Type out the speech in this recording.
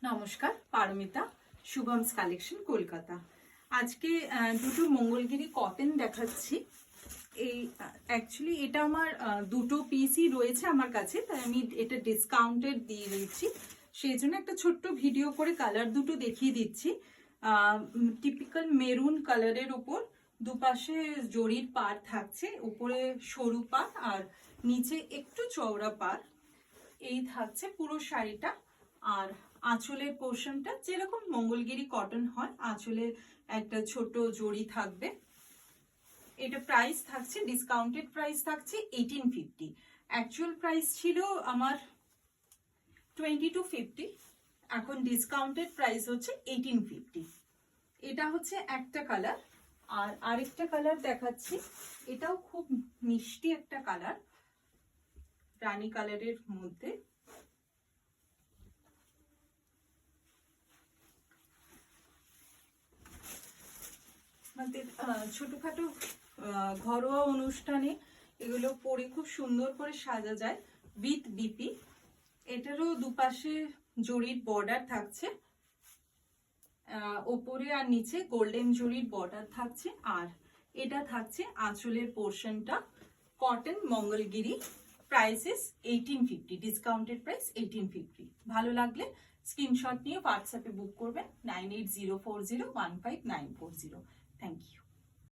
নমস্কার, পারমিতা, শুভমস কালেকশন, কলকাতা। আজকে দুটো মঙ্গলগিরি কটন দেখাচ্ছি। এই অ্যাকচুয়ালি এটা আমার দুটো পিসই রয়েছে আমার কাছে, তাই আমি এটা ডিসকাউন্টেড দিয়ে দিচ্ছি। সেই জন্য একটা ছোট্ট ভিডিও করে কালার দুটো দেখিয়ে দিচ্ছি। টিপিক্যাল মেরুন কালারের উপর দুপাশে জরির পাড় থাকছে, উপরে সরু পাড় আর নিচে একটু চওড়া পাড়। এই থাকছে পুরো শাড়িটা। আর আঁচলের পোর্শনটা যেরকম মঙ্গলগিরি কটন হয়, আঁচলের একটা ছোট জড়ি থাকবে। এটা প্রাইস থাকছে, ডিসকাউন্টেড প্রাইস থাকছে 1850। অ্যাকচুয়াল প্রাইস ছিল আমার 2250, এখন ডিসকাউন্টেড প্রাইস হচ্ছে 1850। এটা হচ্ছে একটা কালার। আর আরেকটা কালার দেখাচ্ছি, এটাও খুব মিষ্টি একটা কালার, রানী কালারের মধ্যে। আমাদের ছোটখাটো ঘরোয়া অনুষ্ঠানে এগুলো পরে খুব সুন্দর করে সাজা যায় উইথ বিপি। এটারও দুপাশে জরির বর্ডার থাকছে, ওপরে আর নিচে গোল্ডেন জরির বর্ডার থাকছে। আর এটা থাকছে আঁচলের পোর্শনটা, cotton Mangalagiri. Prices 1850, discounted price 1850। ভালো লাগলে স্ক্রিনশট নিয়ে হোয়াটসঅ্যাপে বুক করবেন 9804015940। Thank you.